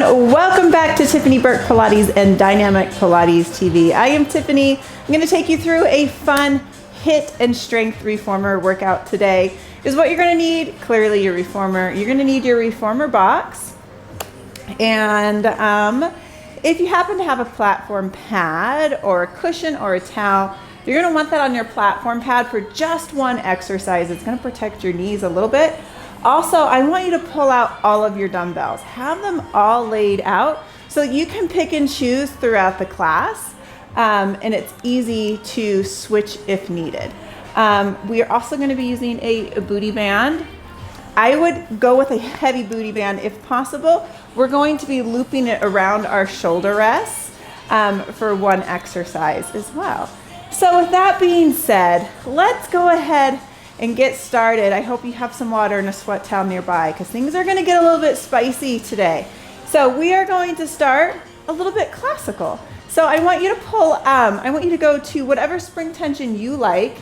everyone, welcome back to Tiffany Burke Pilates and Dynamic Pilates TV. I am Tiffany. I'm going to take you through a fun HIIT and strength reformer workout today. Is what you're going to need, clearly your reformer. You're going to need your reformer box. And if you happen to have a platform pad or a cushion or a towel, you're going to want that on your platform pad for just one exercise. It's going to protect your knees a little bit. Also, I want you to pull out all of your dumbbells. Have them all laid out so you can pick and choose throughout the class, and it's easy to switch if needed. We are also going to be using a booty band. I would go with a heavy booty band if possible. We're going to be looping it around our shoulder rests for one exercise as well. So with that being said, let's go ahead and get started. I hope you have some water and a sweat towel nearby because things are going to get a little bit spicy today. So we are going to start a little bit classical. So I want you to I want you to go to whatever spring tension you like,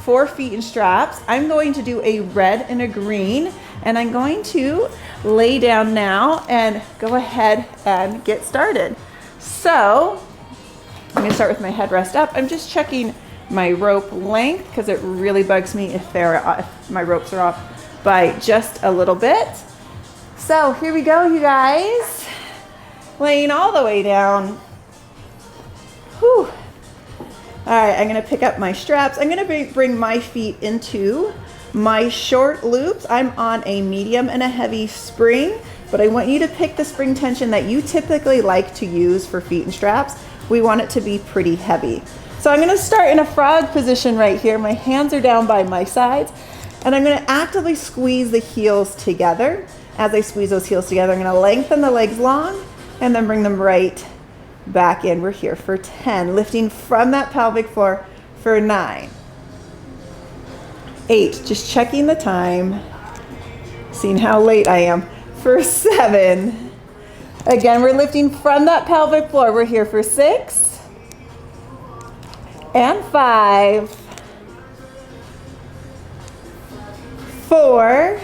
4 feet and straps. I'm going to do a red and a green, and I'm going to lay down now and go ahead and get started. So I'm going to start with my head rest up. I'm just checking my rope length because it really bugs me if my ropes are off by just a little bit. So here we go, you guys. Laying all the way down. Whew. All right, I'm gonna pick up my straps. I'm gonna bring my feet into my short loops. I'm on a medium and a heavy spring, but I want you to pick the spring tension that you typically like to use for feet and straps. We want it to be pretty heavy. So I'm going to start in a frog position right here. My hands are down by my sides, and I'm going to actively squeeze the heels together. As I squeeze those heels together, I'm going to lengthen the legs long and then bring them right back in. We're here for 10, lifting from that pelvic floor for 9, 8, just checking the time, seeing how late I am, for 7. Again, we're lifting from that pelvic floor. We're here for 6. And 5, 4,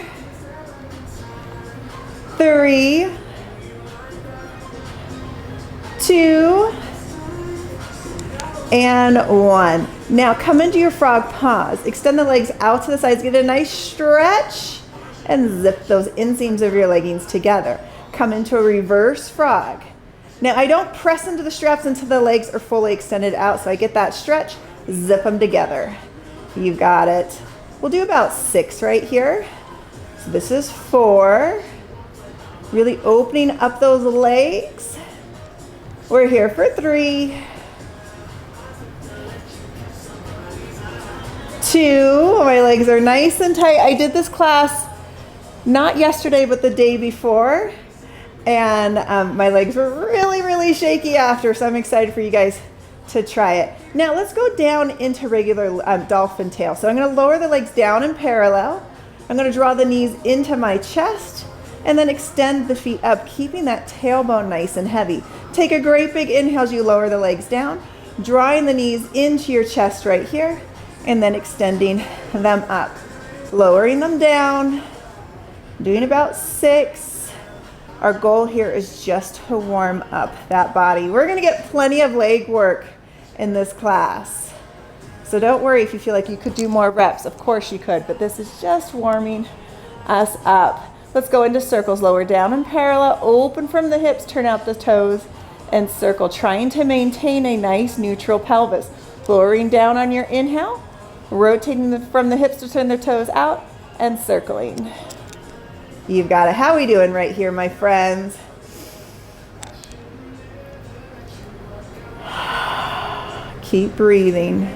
3, 2, and 1. Now come into your frog pause. Extend the legs out to the sides. Get a nice stretch and zip those inseams of your leggings together. Come into a reverse frog. Now I don't press into the straps until the legs are fully extended out, so I get that stretch, zip them together. You got it. We'll do about 6 right here. So this is 4. Really opening up those legs. We're here for 3, 2. My legs are nice and tight. I did this class not yesterday, but the day before. And my legs were really shaky after, so I'm excited for you guys to try it. Now let's go down into regular dolphin tail. So I'm going to lower the legs down in parallel. I'm going to draw the knees into my chest and then extend the feet up, keeping that tailbone nice and heavy. Take a great big inhale as you lower the legs down, drawing the knees into your chest right here, and then extending them up. Lowering them down, doing about 6. Our goal here is just to warm up that body. We're going to get plenty of leg work in this class. So don't worry if you feel like you could do more reps. Of course you could, but this is just warming us up. Let's go into circles. Lower down in parallel, open from the hips, turn out the toes, and circle, trying to maintain a nice neutral pelvis. Lowering down on your inhale, rotating from the hips to turn the toes out, and circling. You've got it. How are we doing right here, my friends? Keep breathing.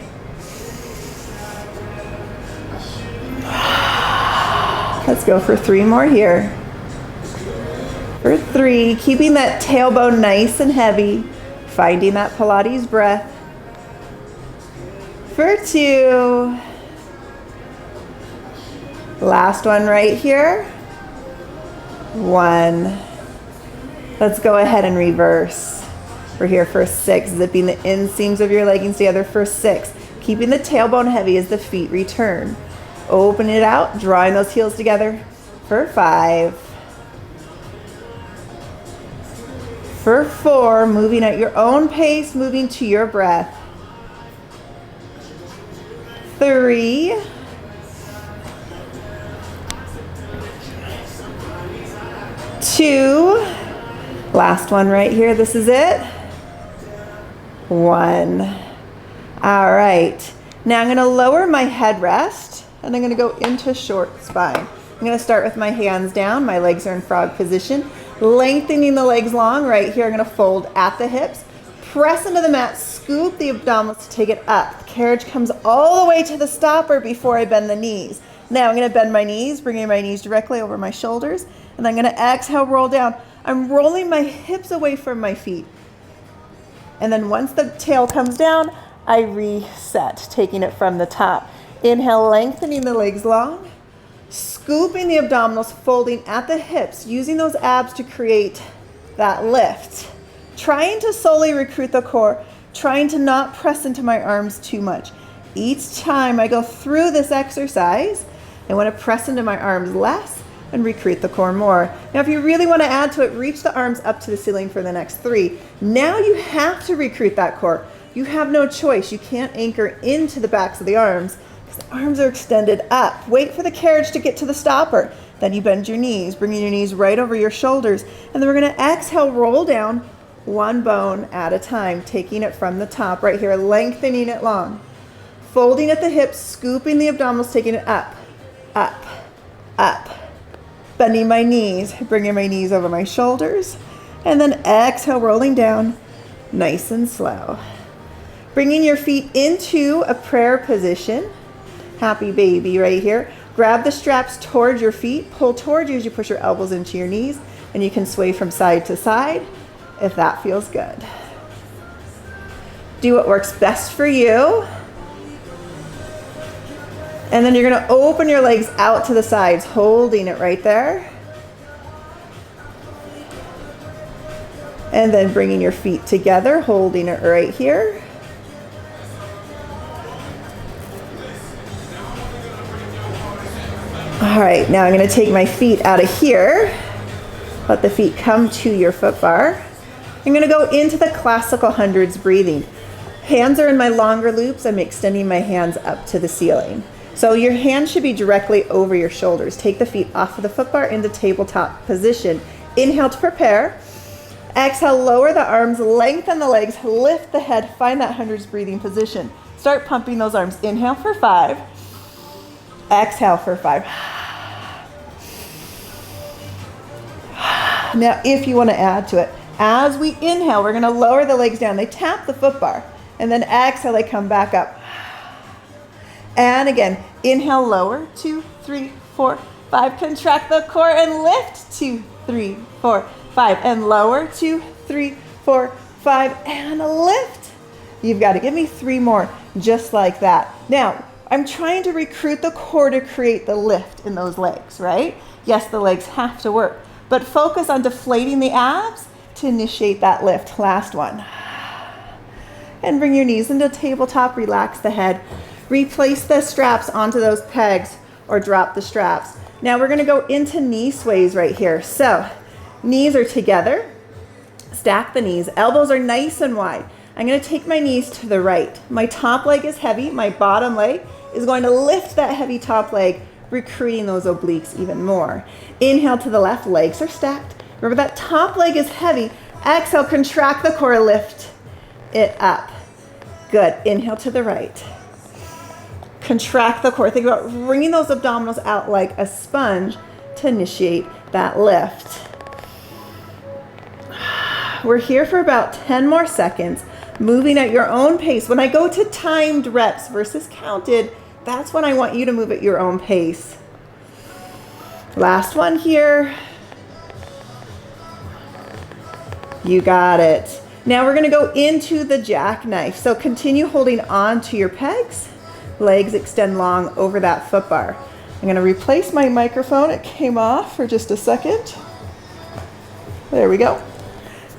Let's go for 3 more here. For 3, keeping that tailbone nice and heavy, finding that Pilates breath. For 2. Last one right here. 1. Let's go ahead and reverse. We're here for 6, zipping the inseams of your leggings together for 6. Keeping the tailbone heavy as the feet return. Open it out, drawing those heels together for 5, For 4, moving at your own pace, moving to your breath. 3, 2, last one right here, this is it. 1. All right, now I'm going to lower my headrest and I'm going to go into short spine. I'm going to start with my hands down, my legs are in frog position, lengthening the legs long. Right here I'm going to fold at the hips, press into the mat, scoop the abdominals to take it up. The carriage comes all the way to the stopper before I bend the knees. Now I'm going to bend my knees, bringing my knees directly over my shoulders, and I'm going to exhale, roll down. I'm rolling my hips away from my feet. And then once the tail comes down, I reset, taking it from the top. Inhale, lengthening the legs long, scooping the abdominals, folding at the hips, using those abs to create that lift. Trying to slowly recruit the core, trying to not press into my arms too much. Each time I go through this exercise, I want to press into my arms less and recruit the core more. Now, if you really want to add to it, reach the arms up to the ceiling for the next 3. Now you have to recruit that core. You have no choice. You can't anchor into the backs of the arms because the arms are extended up. Wait for the carriage to get to the stopper. Then you bend your knees, bringing your knees right over your shoulders. And then we're going to exhale, roll down one bone at a time, taking it from the top right here, lengthening it long. Folding at the hips, scooping the abdominals, taking it up, up, up. Bending my knees, bringing my knees over my shoulders, and then exhale, rolling down, nice and slow. Bringing your feet into a prayer position, happy baby right here. Grab the straps towards your feet, pull towards you as you push your elbows into your knees, and you can sway from side to side if that feels good. Do what works best for you. And then you're going to open your legs out to the sides, holding it right there. And then bringing your feet together, holding it right here. All right, now I'm going to take my feet out of here. Let the feet come to your foot bar. I'm going to go into the classical hundreds breathing. Hands are in my longer loops. I'm extending my hands up to the ceiling. So your hands should be directly over your shoulders. Take the feet off of the foot bar into tabletop position. Inhale to prepare. Exhale, lower the arms, lengthen the legs, lift the head, find that hundreds breathing position. Start pumping those arms. Inhale for 5. Exhale for 5. Now, if you want to add to it, as we inhale, we're going to lower the legs down. They tap the foot bar. And then exhale, they come back up. And again, inhale, lower, 2, 3, 4, 5. Contract the core and lift, 2, 3, 4, 5. And lower, 2, 3, 4, 5. And lift. You've got to give me 3 more, just like that. Now, I'm trying to recruit the core to create the lift in those legs, right? Yes, the legs have to work, but focus on deflating the abs to initiate that lift. Last one. And bring your knees into tabletop, relax the head. Replace the straps onto those pegs or drop the straps. Now we're going to go into knee sways right here. So knees are together. Stack the knees. Elbows are nice and wide. I'm going to take my knees to the right. My top leg is heavy. My bottom leg is going to lift that heavy top leg, recruiting those obliques even more. Inhale to the left. Legs are stacked. Remember that top leg is heavy. Exhale, contract the core, lift it up. Good. Inhale to the right. Contract the core. Think about bringing those abdominals out like a sponge to initiate that lift. We're here for about 10 more seconds, moving at your own pace. When I go to timed reps versus counted, that's when I want you to move at your own pace. Last one here. You got it. Now we're going to go into the jackknife. So continue holding on to your pegs. Legs extend long over that foot bar. I'm going to replace my microphone. It came off for just a second. There we go.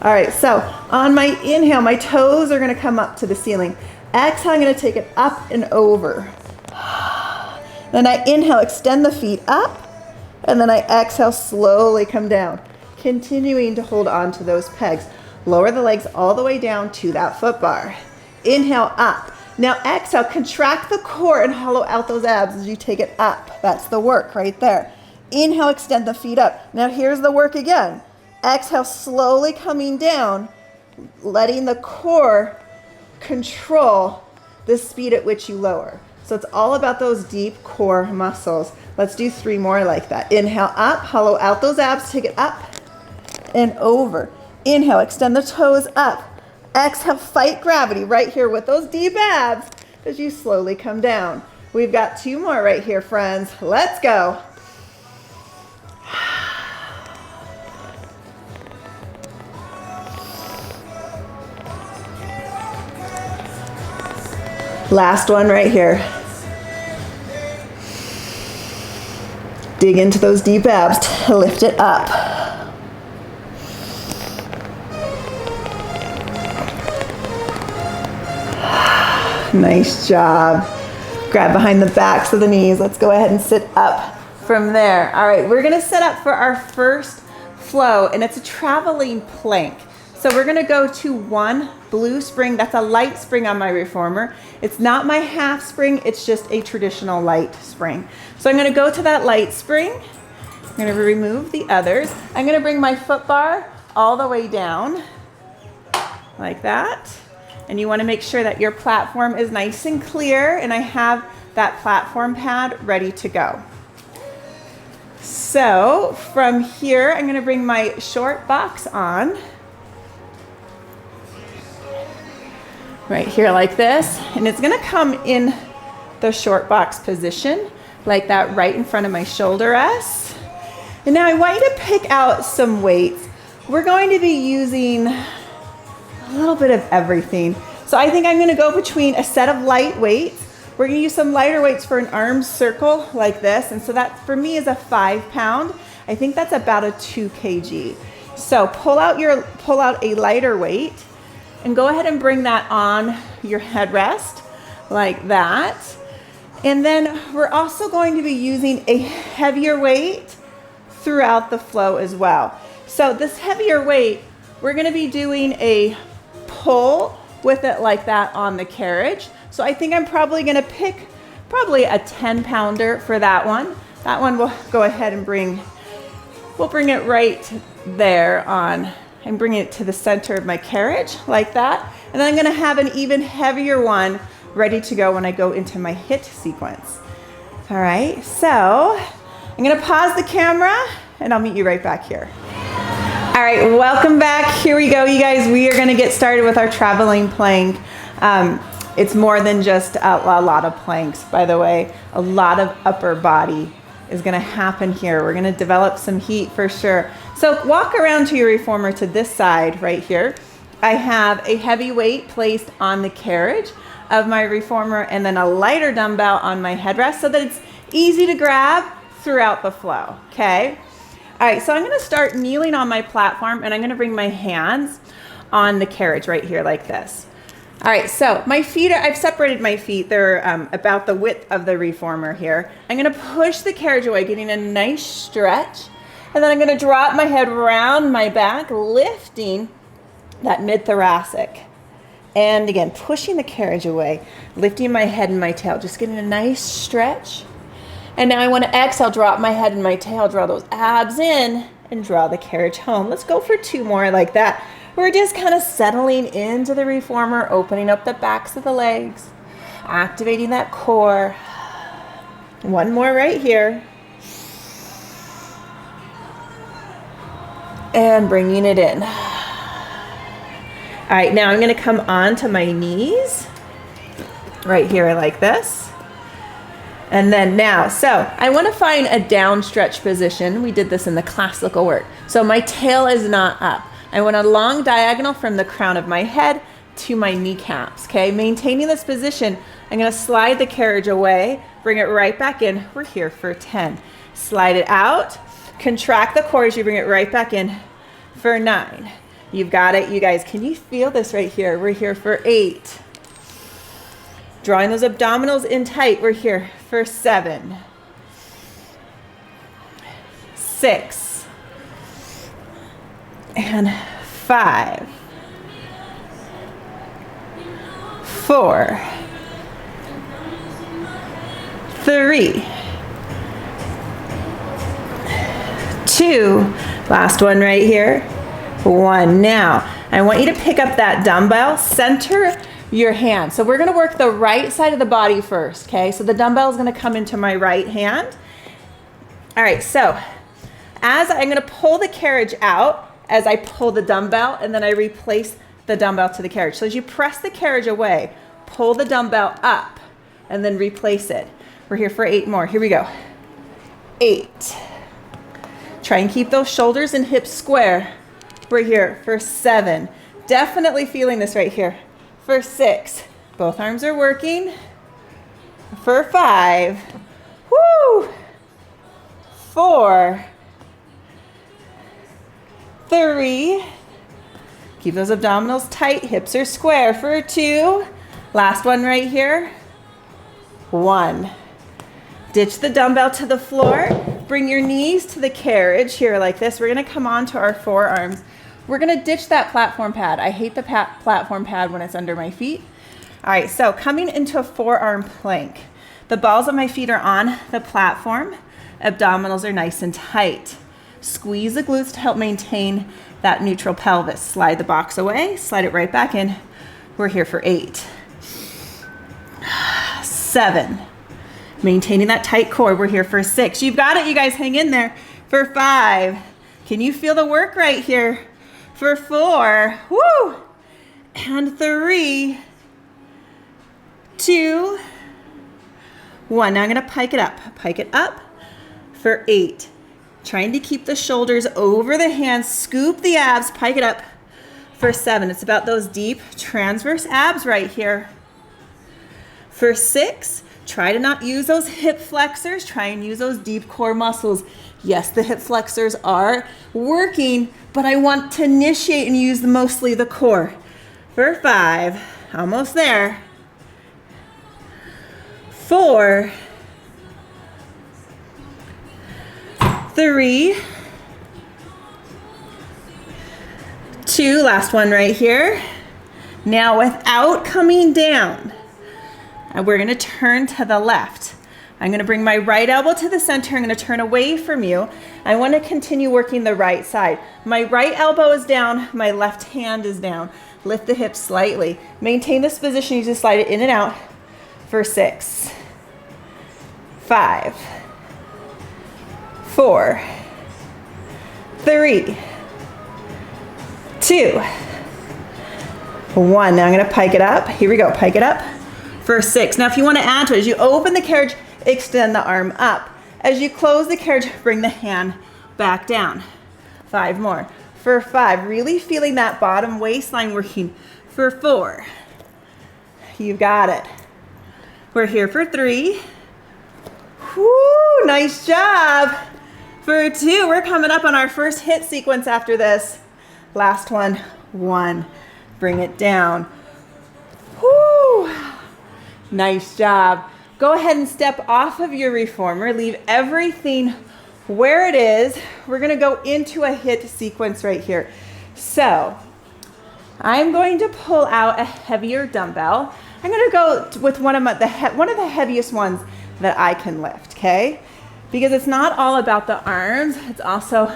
All right, so on my inhale, my toes are going to come up to the ceiling. Exhale, I'm going to take it up and over. Then I inhale, extend the feet up, and then I exhale, slowly come down, continuing to hold on to those pegs. Lower the legs all the way down to that foot bar. Inhale, up. Now exhale, contract the core and hollow out those abs as you take it up. That's the work right there. Inhale, extend the feet up. Now here's the work again. Exhale, slowly coming down, letting the core control the speed at which you lower. So it's all about those deep core muscles. Let's do 3 more like that. Inhale, up, hollow out those abs, take it up and over. Inhale, extend the toes up. Exhale, fight gravity right here with those deep abs as you slowly come down. We've got 2 more right here, friends. Let's go. Last one right here. Dig into those deep abs to lift it up. Nice job. Grab behind the backs of the knees. Let's go ahead and sit up from there. All right, we're gonna set up for our first flow, and it's a traveling plank. So we're gonna go to 1 blue spring. That's a light spring on my reformer. It's not my half spring, it's just a traditional light spring. So I'm gonna go to that light spring. I'm gonna remove the others. I'm gonna bring my foot bar all the way down, like that. And you wanna make sure that your platform is nice and clear, and I have that platform pad ready to go. So from here, I'm gonna bring my short box on. Right here like this, and it's gonna come in the short box position like that, right in front of my shoulder rest. And now I want you to pick out some weights. We're going to be using a little bit of everything. So I think I'm gonna go between a set of light weights. We're gonna use some lighter weights for an arm circle like this, and so that for me is a 5 pound. I think that's about a 2 kg. So pull out a lighter weight and go ahead and bring that on your headrest like that. And then we're also going to be using a heavier weight throughout the flow as well. So this heavier weight, we're gonna be doing a pull with it like that on the carriage. So I think I'm probably gonna pick a 10 pounder for that one. That one we'll go ahead and we'll bring it right there on. I'm bringing it to the center of my carriage like that. And then I'm gonna have an even heavier one ready to go when I go into my HIIT sequence. All right, so I'm gonna pause the camera and I'll meet you right back here. All right, welcome back. Here we go, you guys. We are gonna get started with our traveling plank. It's more than just a lot of planks, by the way. A lot of upper body is gonna happen here. We're gonna develop some heat for sure. So walk around to your reformer to this side right here. I have a heavy weight placed on the carriage of my reformer and then a lighter dumbbell on my headrest so that it's easy to grab throughout the flow, okay? All right, so I'm gonna start kneeling on my platform and I'm gonna bring my hands on the carriage right here like this. All right, so my feet I've separated my feet. They're about the width of the reformer here. I'm gonna push the carriage away, getting a nice stretch. And then I'm gonna drop my head around my back, lifting that mid-thoracic. And again, pushing the carriage away, lifting my head and my tail, just getting a nice stretch. And now I wanna exhale, drop my head and my tail, draw those abs in, and draw the carriage home. Let's go for 2 more like that. We're just kind of settling into the reformer, opening up the backs of the legs, activating that core. 1 more right here. And bringing it in. All right, now I'm gonna come onto my knees, right here like this. And then now, so I wanna find a down stretch position. We did this in the classical work. So my tail is not up. I want a long diagonal from the crown of my head to my kneecaps, okay? Maintaining this position, I'm gonna slide the carriage away, bring it right back in. We're here for 10. Slide it out. Contract the core as you bring it right back in for 9. You've got it, you guys. Can you feel this right here? We're here for 8. Drawing those abdominals in tight. We're here for 7. 6. And 5. 4, 3, 2, last one right here, 1. Now, I want you to pick up that dumbbell, center your hand. So we're gonna work the right side of the body first, okay? So the dumbbell is gonna come into my right hand. All right, so as I'm gonna pull the carriage out, as I pull the dumbbell, and then I replace the dumbbell to the carriage. So as you press the carriage away, pull the dumbbell up, and then replace it. We're here for 8 more. Here we go. 8. Try and keep those shoulders and hips square. We're here for 7. Definitely feeling this right here. For 6. Both arms are working. For 5. Woo! 4. 3. Keep those abdominals tight. Hips are square. For 2. Last one right here. 1. Ditch the dumbbell to the floor. Bring your knees to the carriage here like this. We're gonna come onto our forearms. We're gonna ditch that platform pad. I hate the platform pad when it's under my feet. All right, so coming into a forearm plank. The balls of my feet are on the platform. Abdominals are nice and tight. Squeeze the glutes to help maintain that neutral pelvis. Slide the box away, slide it right back in. We're here for 8. 7. Maintaining that tight core. We're here for 6. You've got it, you guys. Hang in there. For 5. Can you feel the work right here? For 4. Woo! And 3, 2, 1. Now I'm going to pike it up. Pike it up for 8. Trying to keep the shoulders over the hands. Scoop the abs. Pike it up for 7. It's about those deep transverse abs right here. For 6. Try to not use those hip flexors. Try and use those deep core muscles. Yes, the hip flexors are working, but I want to initiate and use mostly the core. For 5, almost there. 4, 3, 2, last one right here. Now without coming down, and we're gonna turn to the left. I'm gonna bring my right elbow to the center. I'm gonna turn away from you. I wanna continue working the right side. My right elbow is down, my left hand is down. Lift the hips slightly. Maintain this position, you just slide it in and out for 6, 5, 4, 3, 2, 1. Now I'm gonna pike it up. Here we go, pike it up. For 6. Now if you want to add to it, as you open the carriage, extend the arm up. As you close the carriage, bring the hand back down. 5 more. For 5, really feeling that bottom waistline working. For 4, you've got it. We're here for 3. Woo, nice job. For 2, we're coming up on our first HIIT sequence after this. Last one, 1. Bring it down. Woo. Nice job. Go ahead and step off of your reformer. Leave everything where it is. We're gonna go into a HIIT sequence right here. So I'm going to pull out a heavier dumbbell. I'm gonna go with one of the heaviest ones that I can lift, okay? Because it's not all about the arms, it's also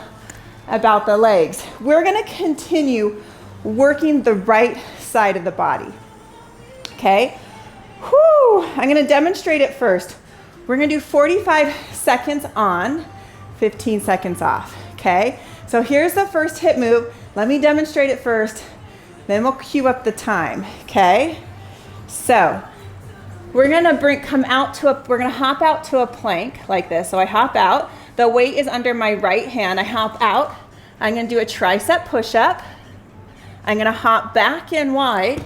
about the legs. We're gonna continue working the right side of the body, okay? Whew, I'm gonna demonstrate it first. We're gonna do 45 seconds on, 15 seconds off, okay? So here's the first HIIT move. Let me demonstrate it first, then we'll cue up the time, okay? So we're gonna we're gonna hop out to a plank like this. So I hop out, the weight is under my right hand, I hop out, I'm gonna do a tricep push-up, I'm gonna hop back in wide,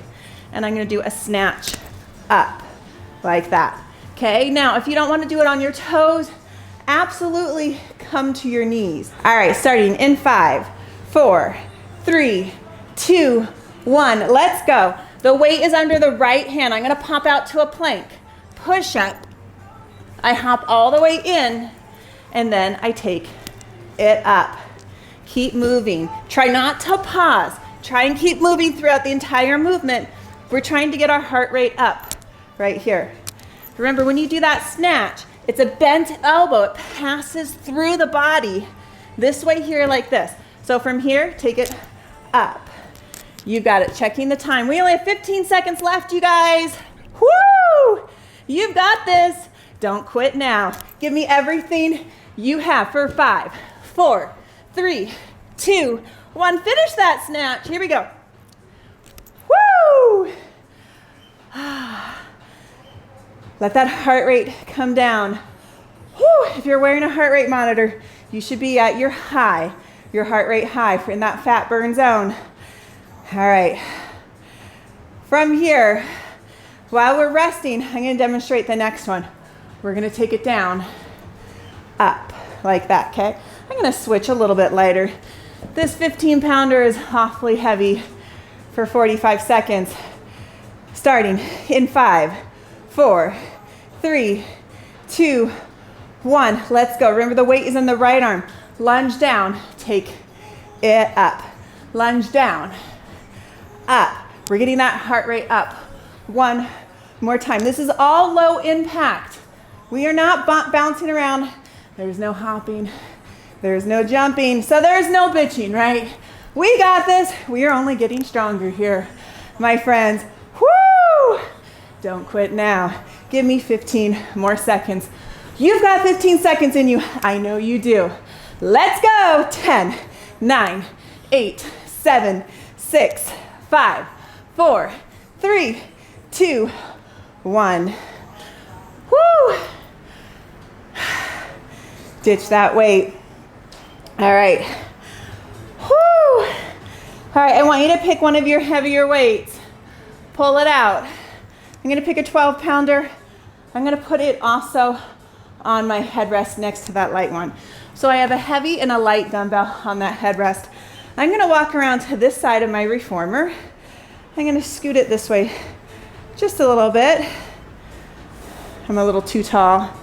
and I'm gonna do a snatch up like that. Okay, now if you don't want to do it on your toes, absolutely come to your knees. All right, starting in 5, 4, 3, 2, 1. Let's go. The weight is under the right hand. I'm gonna pop out to a plank. Push up. I hop all the way in, and then I take it up. Keep moving. Try not to pause. Try and keep moving throughout the entire movement. We're trying to get our heart rate up right here. Remember, when you do that snatch, it's a bent elbow. It passes through the body this way here like this. So from here, take it up. You got it. Checking the time. We only have 15 seconds left, you guys. Woo! You've got this. Don't quit now. Give me everything you have for 5, 4, 3, 2, 1. Finish that snatch. Here we go. Woo! Let that heart rate come down. Woo! If you're wearing a heart rate monitor, you should be at your high, your heart rate high in that fat burn zone. All right. From here, while we're resting, I'm going to demonstrate the next one. We're going to take it down, up, like that, okay? I'm going to switch a little bit lighter. This 15-pounder is awfully heavy for 45 seconds. Starting in 5, 4, 3, 2, 1. Let's go. Remember, the weight is in the right arm. Lunge down. Take it up. Lunge down. Up. We're getting that heart rate up. One more time. This is all low impact. We are not bouncing around. There's no hopping. There's no jumping. So there's no bitching, right? We got this. We are only getting stronger here, my friends. Woo! Don't quit now. Give me 15 more seconds. You've got 15 seconds in you. I know you do. Let's go. 10, 9, 8, 7, 6, 5, 4, 3, 2, 1. Woo! Ditch that weight. All right. Woo! All right, I want you to pick one of your heavier weights. Pull it out. I'm gonna pick a 12-pounder. I'm gonna put it also on my headrest next to that light one. So I have a heavy and a light dumbbell on that headrest. I'm gonna walk around to this side of my reformer. I'm gonna scoot it this way just a little bit. I'm a little too tall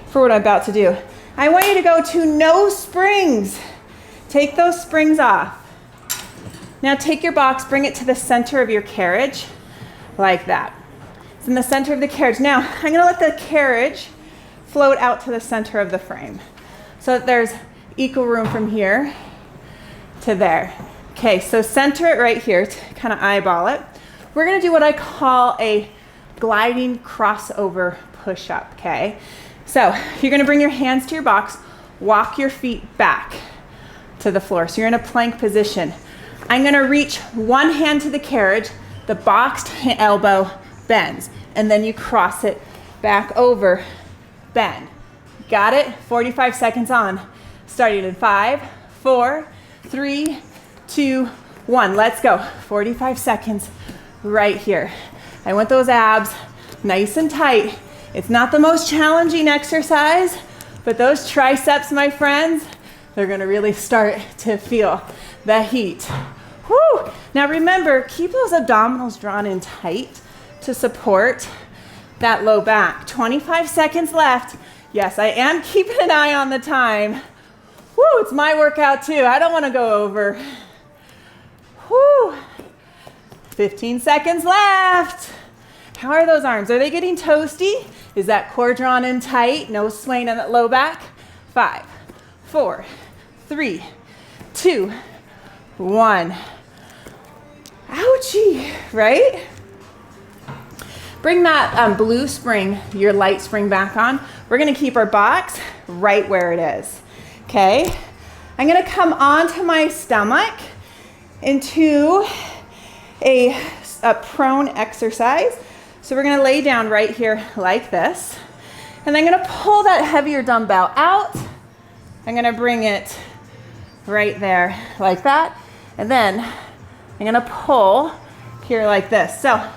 for what I'm about to do. I want you to go to no springs. Take those springs off. Now take your box, bring it to the center of your carriage, like that. It's in the center of the carriage. Now, I'm gonna let the carriage float out to the center of the frame so that there's equal room from here to there. Okay, so center it right here to kind of eyeball it. We're gonna do what I call a gliding crossover push-up, okay? So you're gonna bring your hands to your box, walk your feet back to the floor. So you're in a plank position. I'm gonna reach one hand to the carriage, the boxed elbow bends, and then you cross it back over, bend. Got it? 45 seconds on. Starting in 5, 4, 3, 2, 1. Let's go. 45 seconds right here. I want those abs nice and tight. It's not the most challenging exercise, but those triceps, my friends, they're gonna really start to feel the heat. Woo! Now remember, keep those abdominals drawn in tight to support that low back. 25 seconds left. Yes, I am keeping an eye on the time. Woo, it's my workout too. I don't want to go over. Woo. 15 seconds left. How are those arms? Are they getting toasty? Is that core drawn in tight? No swaying in that low back? 5, 4, 3, 2, 1. Ouchie, right? Bring that blue spring, your light spring back on. We're gonna keep our box right where it is, okay? I'm gonna come onto my stomach into a prone exercise. So we're gonna lay down right here like this. And I'm gonna pull that heavier dumbbell out. I'm gonna bring it right there like that. And then I'm gonna pull here like this. So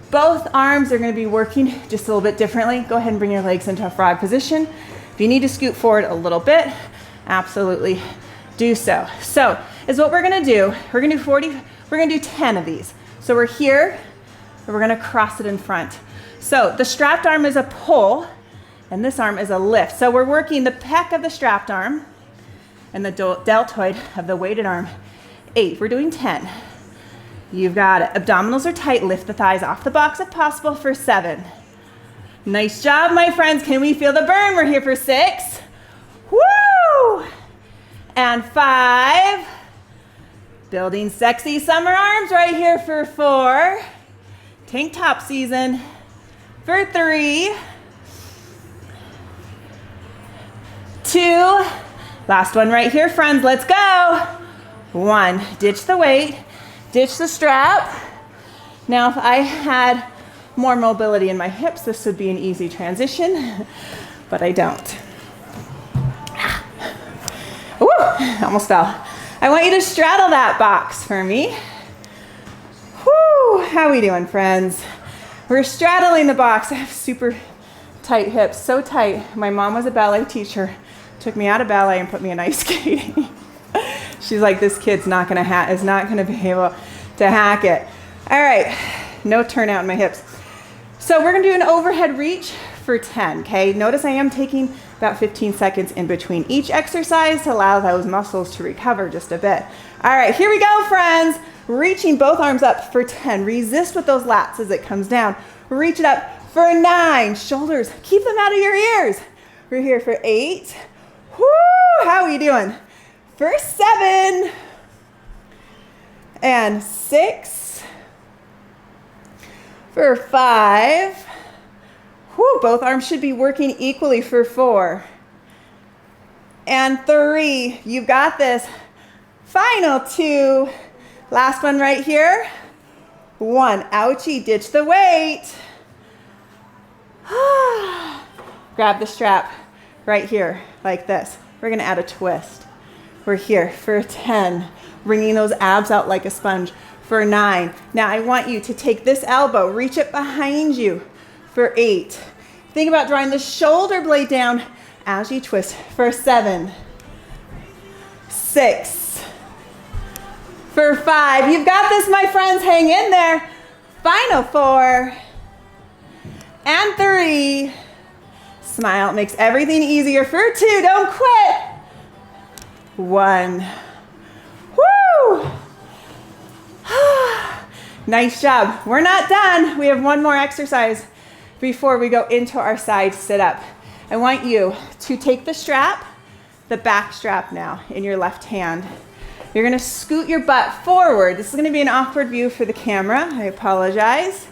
both arms are gonna be working just a little bit differently. Go ahead and bring your legs into a frog position. If you need to scoot forward a little bit, absolutely do so. So is what we're gonna do. We're gonna do 10 of these. So we're here, and we're gonna cross it in front. So the strapped arm is a pull, and this arm is a lift. So we're working the pec of the strapped arm and the deltoid of the weighted arm. 8, we're doing 10, You've got it. Abdominals are tight. Lift the thighs off the box if possible for 7. Nice job, my friends. Can we feel the burn? We're here for 6. Woo! And 5. Building sexy summer arms right here for 4. Tank top season for 3. 2. Last one right here, friends. Let's go. 1. Ditch the weight. Ditch the strap. Now, if I had more mobility in my hips, this would be an easy transition, but I don't. Woo! Almost fell. I want you to straddle that box for me. Woo! How we doing, friends? We're straddling the box. I have super tight hips, so tight. My mom was a ballet teacher, took me out of ballet and put me in ice skating. She's like, this kid's not gonna is not gonna be able to hack it. All right, no turnout in my hips. So we're gonna do an overhead reach for 10, okay? Notice I am taking about 15 seconds in between each exercise to allow those muscles to recover just a bit. All right, here we go, friends. Reaching both arms up for 10. Resist with those lats as it comes down. Reach it up for 9. Shoulders, keep them out of your ears. We're here for 8. Woo, how are you doing? For 7. And 6. For 5. Whew, both arms should be working equally for 4. And 3. You've got this. Final 2. Last one right here. 1. Ouchie, ditch the weight. Grab the strap right here like this. We're gonna add a twist. We're here for 10. Bringing those abs out like a sponge for 9. Now I want you to take this elbow, reach it behind you for 8. Think about drawing the shoulder blade down as you twist for 7. 6. For 5. You've got this, my friends. Hang in there. Final 4. And 3. Smile. It makes everything easier for 2. Don't quit. 1. Woo! Nice job. We're not done. We have one more exercise before we go into our side sit-up. I want you to take the strap, the back strap now, in your left hand. You're gonna scoot your butt forward. This is gonna be an awkward view for the camera. I apologize.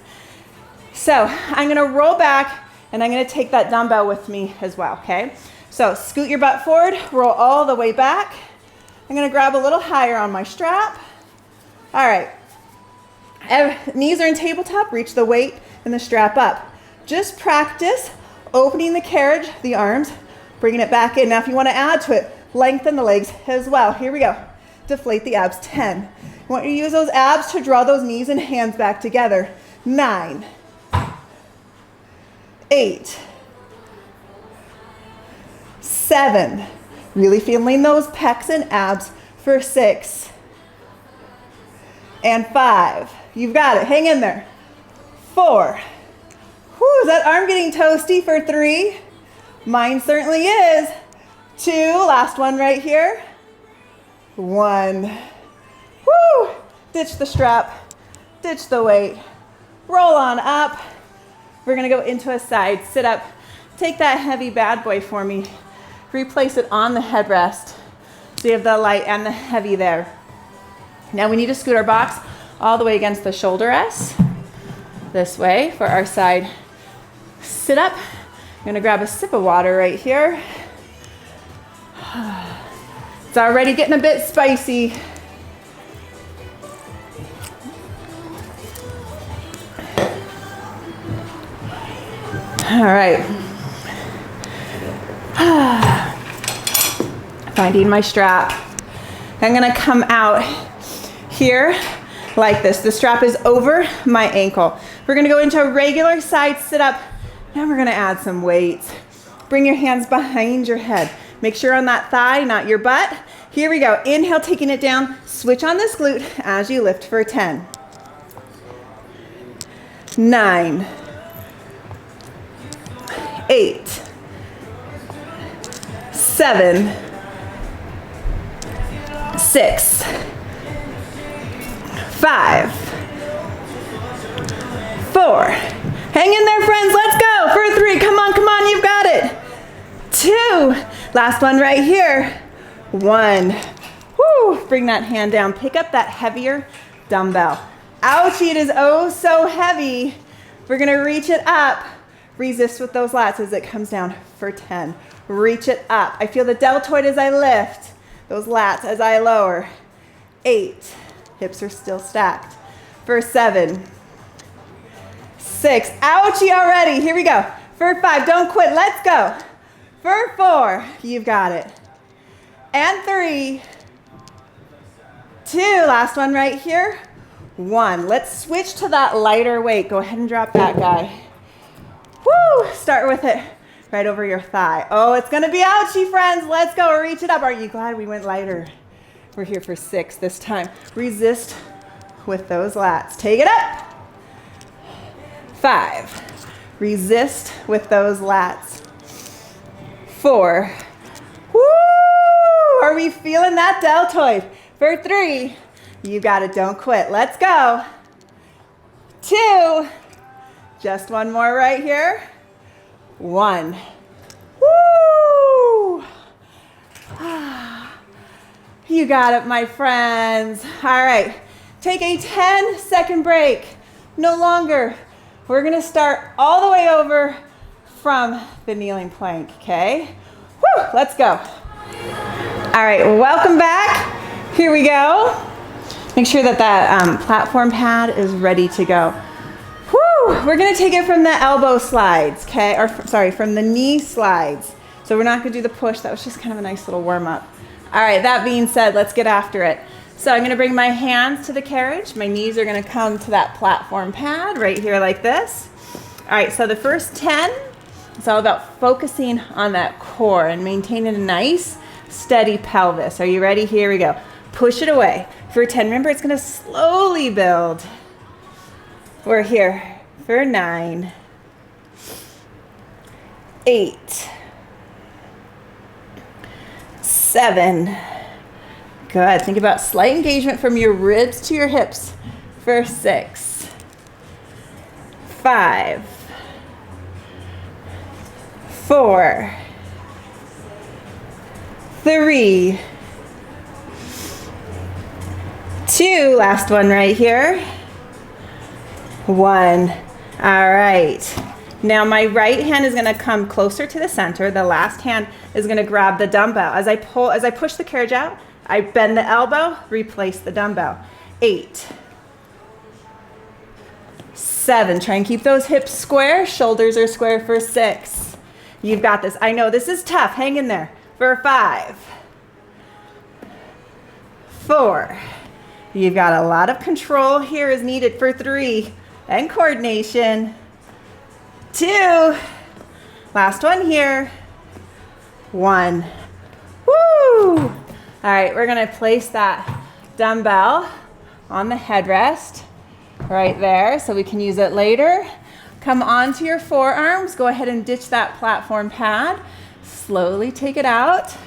So I'm gonna roll back and I'm gonna take that dumbbell with me as well, okay? So scoot your butt forward, roll all the way back. I'm gonna grab a little higher on my strap. All right, knees are in tabletop, reach the weight and the strap up. Just practice opening the carriage, the arms, bringing it back in. Now if you wanna add to it, lengthen the legs as well. Here we go. Deflate the abs, 10. I want you to use those abs to draw those knees and hands back together. 9. 8. 7. Really feeling those pecs and abs for 6. And 5. You've got it, hang in there. 4. Whew, is that arm getting toasty for 3? Mine certainly is. 2, last one right here. 1. Woo! Ditch the strap, ditch the weight, roll on up. We're gonna go into a side sit up. Take that heavy bad boy for me. Replace it on the headrest. So you have the light and the heavy there. Now we need to scoot our box all the way against the shoulder rest. This way for our side sit up. I'm gonna grab a sip of water right here. It's already getting a bit spicy. All right. Finding my strap. I'm gonna come out here like this. The strap is over my ankle. We're gonna go into a regular side sit up. Now we're gonna add some weights. Bring your hands behind your head. Make sure on that thigh, not your butt. Here we go. Inhale, taking it down. Switch on this glute as you lift for 10. 9. 8. 7. 6. 5. 4. Hang in there, friends. Let's go. For 3. Come on, come on. You've got it. 2. Last one right here. 1. Woo. Bring that hand down. Pick up that heavier dumbbell. Ouchie, it is oh so heavy. We're going to reach it up. Resist with those lats as it comes down for 10. Reach it up. I feel the deltoid as I lift. Those lats as I lower. 8. Hips are still stacked. For 7. 6. Ouchie already. Here we go. For 5. Don't quit. Let's go. For 4. You've got it. And 3. 2. Last one right here. 1. Let's switch to that lighter weight. Go ahead and drop that guy. Woo! Start with it right over your thigh. Oh, it's going to be ouchie, friends. Let's go. Reach it up. Aren't you glad we went lighter? We're here for 6 this time. Resist with those lats. Take it up. 5. Resist with those lats. 4. Woo! Are we feeling that deltoid? For 3. You got it. Don't quit. Let's go. 2. Just one more right here. 1. Woo! You got it, my friends. All right. Take a 10-second break. No longer. We're going to start all the way over from the kneeling plank, okay? Woo! Let's go. All right. Welcome back. Here we go. Make sure that that platform pad is ready to go. Woo! We're going to take it from the elbow slides, okay? Or sorry, from the knee slides. So we're not going to do the push. That was just kind of a nice little warm up. All right, that being said, let's get after it. So I'm going to bring my hands to the carriage. My knees are going to come to that platform pad right here like this. All right, so the first 10, it's all about focusing on that core and maintaining a nice, steady pelvis. Are you ready? Here we go. Push it away. For 10, remember it's going to slowly build. We're here for 9, 8, 7. Good. Think about slight engagement from your ribs to your hips for 6, 5, 4, 3, 2. Last one right here. 1. All right. Now my right hand is going to come closer to the center. The last hand is going to grab the dumbbell. As I push the carriage out, I bend the elbow, replace the dumbbell. 8, 7. Try and keep those hips square. Shoulders are square for 6. You've got this. I know this is tough. Hang in there. For 5, 4. You've got a lot of control here is needed for 3 and coordination. 2. Last one here. 1. Woo! All right, we're going to place that dumbbell on the headrest right there so we can use it later. Come onto your forearms. Go ahead and ditch that platform pad. Slowly take it out.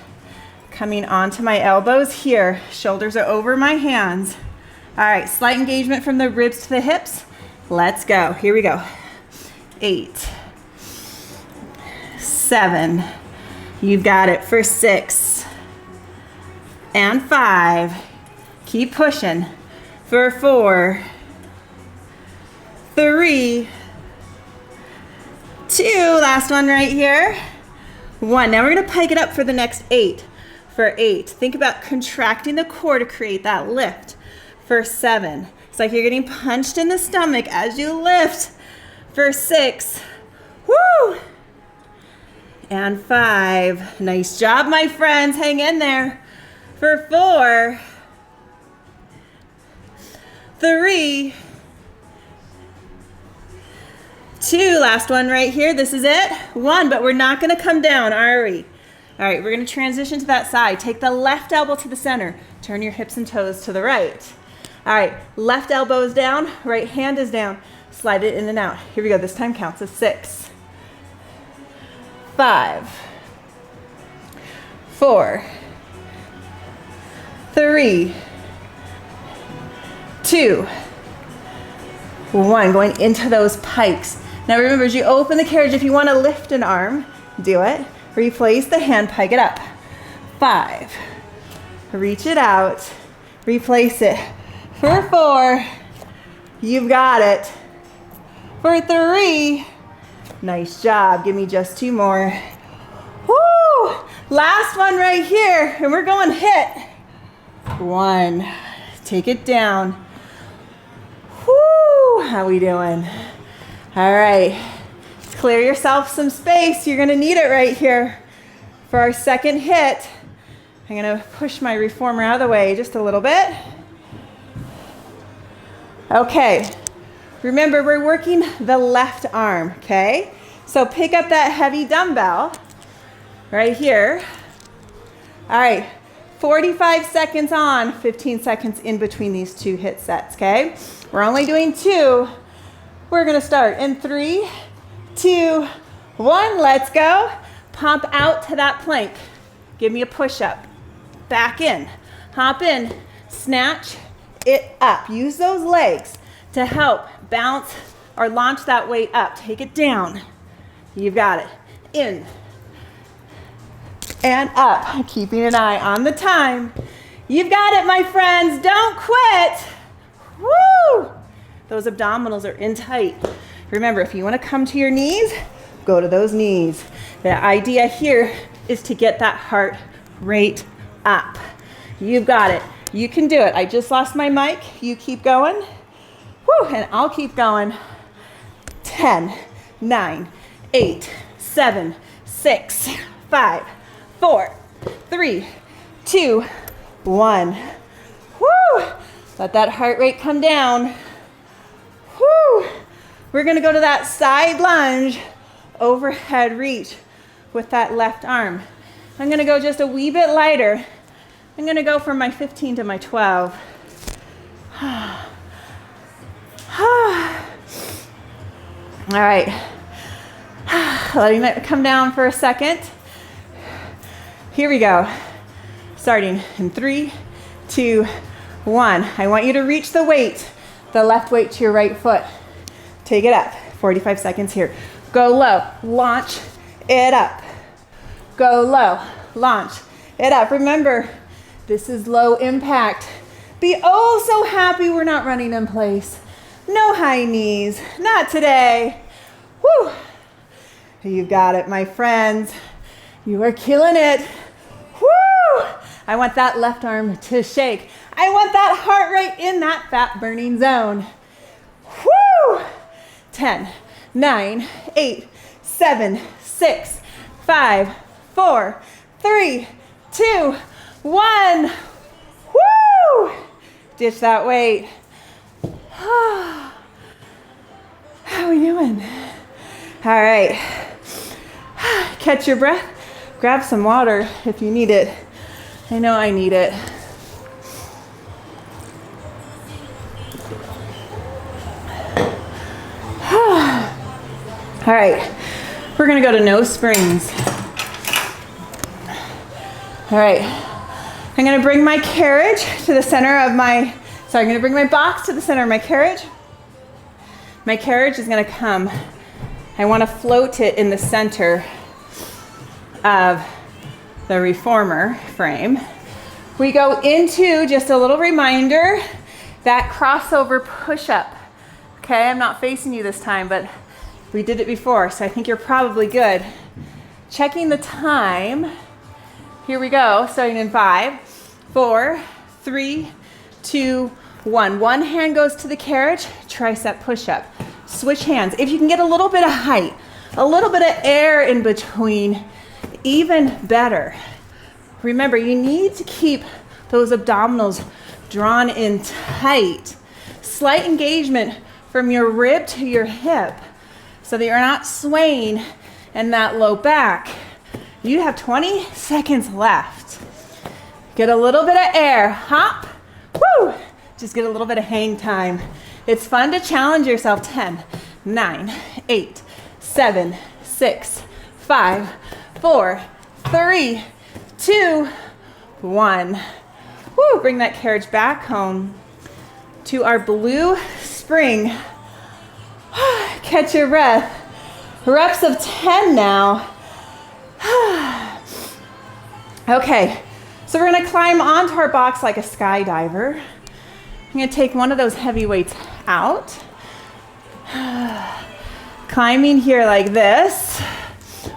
Coming onto my elbows here. Shoulders are over my hands. All right, slight engagement from the ribs to the hips. Let's go. Here we go. 8, 7. You've got it for 6 and 5. Keep pushing. For 4, 3, 2. Last one right here. 1. Now we're going to pike it up for the next 8. For 8, think about contracting the core to create that lift. For 7, it's like you're getting punched in the stomach as you lift. For 6, woo! And 5, nice job, my friends, hang in there. For 4, 3, 2, last one right here, this is it. 1, but we're not gonna come down, are we? All right, we're gonna transition to that side. Take the left elbow to the center. Turn your hips and toes to the right. All right, left elbow is down, right hand is down. Slide it in and out. Here we go, this time counts as 6, 5, 4, 3, 2, 1. Going into those pikes. Now remember, as you open the carriage, if you want to lift an arm, do it. Replace the hand, pike it up. 5. Reach it out. Replace it. For 4. You've got it. For 3. Nice job. Give me just 2 more. Woo! Last one right here. And we're going HIIT. 1. Take it down. Woo! How we doing? All right. Clear yourself some space. You're going to need it right here for our second HIIT. I'm going to push my reformer out of the way just a little bit. Okay. Remember, we're working the left arm, okay? So pick up that heavy dumbbell right here. All right. 45 seconds on, 15 seconds in between these 2 HIIT sets, okay? We're only doing 2. We're going to start in 3, 2, 1. Let's go. Pump out to that plank. Give me a push-up. Back in. Hop in. Snatch it up. Use those legs to help bounce or launch that weight up. Take it down. You've got it. In and up. Keeping an eye on the time. You've got it, my friends. Don't quit. Woo! Those abdominals are in tight. Remember, if you want to come to your knees, go to those knees. The idea here is to get that heart rate up. You've got it. You can do it. I just lost my mic. You keep going. Woo, and I'll keep going. 10, 9, 8, 7, 6, 5, 4, 3, 2, 1. Woo! Let that heart rate come down. Woo! We're going to go to that side lunge, overhead reach with that left arm. I'm going to go just a wee bit lighter. I'm going to go from my 15 to my 12. All right. Letting it come down for a second. Here we go. Starting in 3, 2, 1. I want you to reach the weight, the left weight to your right foot. Take it up. 45 seconds here. Go low. Launch it up. Go low. Launch it up. Remember, this is low impact. Be oh so happy we're not running in place. No high knees. Not today. Woo! You got it, my friends. You are killing it. Woo! I want that left arm to shake. I want that heart rate in that fat burning zone. Woo! 10, 9, 8, 7, 6, 5, 4, 3, 2, 1. Woo! Ditch that weight. How are we doing? All right. Catch your breath. Grab some water if you need it. I know I need it. All right. We're going to go to no springs. All right. I'm going to bring my carriage to the center of my, I'm going to bring my box to the center of my carriage. My carriage is going to come. I want to float it in the center of the reformer frame. We go into, just a little reminder, that crossover push-up. Okay, I'm not facing you this time, but we did it before, so I think you're probably good. Checking the time. Here we go, starting in 5, 4, 3, 2, 1. One hand goes to the carriage, tricep push-up. Switch hands. If you can get a little bit of height, a little bit of air in between, even better. Remember, you need to keep those abdominals drawn in tight. Slight engagement from your rib to your hip so that you're not swaying in that low back. You have 20 seconds left. Get a little bit of air. Hop. Woo! Just get a little bit of hang time. It's fun to challenge yourself. 10, 9, 8, 7, 6, 5, 4, 3, 2, 1. Woo! Bring that carriage back home to our blue spring Catch your breath. Reps of 10 now. Okay, so we're gonna climb onto our box like a skydiver. I'm gonna take one of those heavy weights out. Climbing here like this.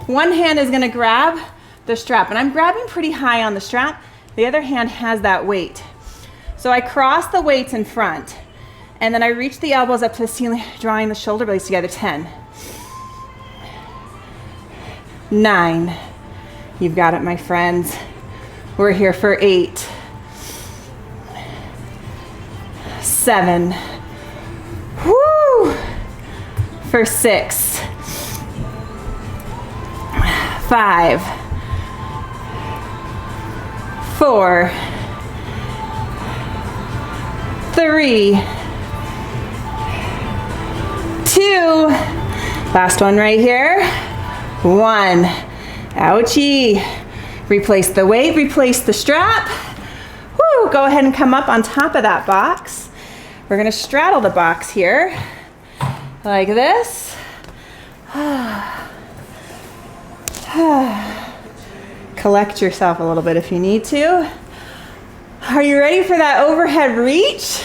One hand is gonna grab the strap, and I'm grabbing pretty high on the strap. The other hand has that weight. So I cross the weights in front, and then I reach the elbows up to the ceiling, drawing the shoulder blades together. 10. 9. You've got it, my friends. We're here for 8. 7. Woo! For 6. 5. 4. 3. 2. Last one right here. 1. Ouchie. Replace the weight, replace the strap. Woo, go ahead and come up on top of that box. We're gonna straddle the box here, like this. Collect yourself a little bit if you need to. Are you ready for that overhead reach?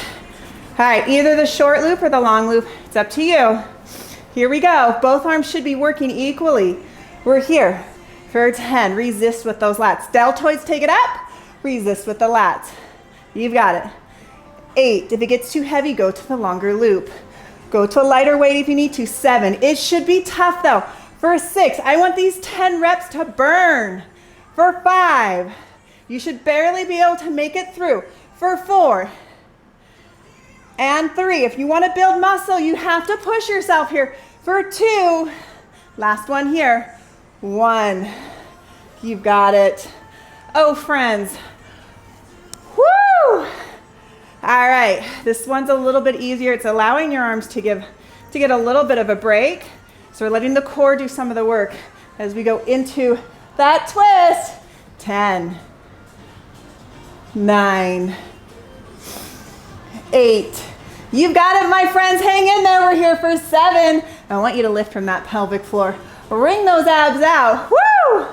All right, either the short loop or the long loop, it's up to you. Here we go, both arms should be working equally. We're here for 10, resist with those lats. Deltoids, take it up, resist with the lats. You've got it. 8, if it gets too heavy, go to the longer loop. Go to a lighter weight if you need to. 7, it should be tough though. For 6, I want these 10 reps to burn. For 5, you should barely be able to make it through. For 4, and 3, if you want to build muscle, you have to push yourself here. For 2, last one here. 1, you've got it. Oh, friends. Woo! All right, this one's a little bit easier. It's allowing your arms to get a little bit of a break. So we're letting the core do some of the work as we go into that twist. 10, 9, 8. You've got it, my friends. Hang in there. We're here for 7. I want you to lift from that pelvic floor. Wring those abs out. Woo!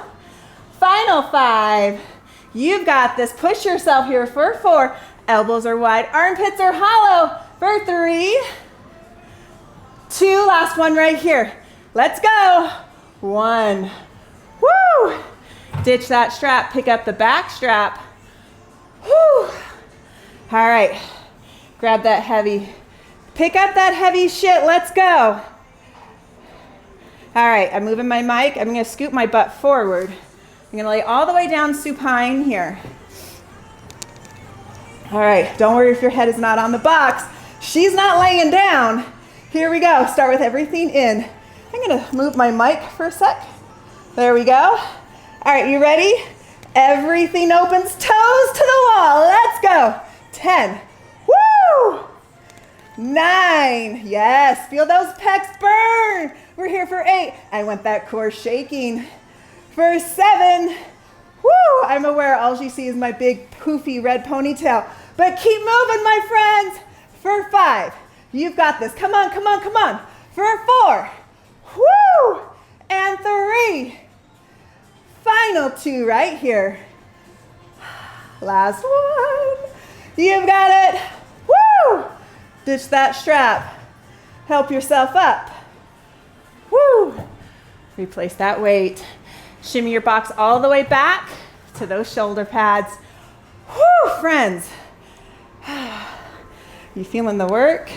Final 5. You've got this. Push yourself here for 4. Elbows are wide. Armpits are hollow. For 3. 2. Last one right here. Let's go. 1. Woo! Ditch that strap. Pick up the back strap. Woo! All right. Grab that heavy. Pick up that heavy shit. Let's go. All right, I'm moving my mic. I'm gonna scoot my butt forward. I'm gonna lay all the way down supine here. All right, don't worry if your head is not on the box. She's not laying down. Here we go. Start with everything in. I'm gonna move my mic for a sec. There we go. All right, you ready? Everything opens, toes to the wall. Let's go. 10. Woo! 9. Yes, feel those pecs burn. We're here for 8. I want that core shaking. For 7. Woo! I'm aware all you see is my big poofy red ponytail. But keep moving, my friends. For 5. You've got this. Come on, come on, come on. For 4. Woo! And 3. Final 2 right here. Last one. You've got it. Woo! Ditch that strap. Help yourself up. Woo! Replace that weight. Shimmy your box all the way back to those shoulder pads. Woo, friends. You feeling the work?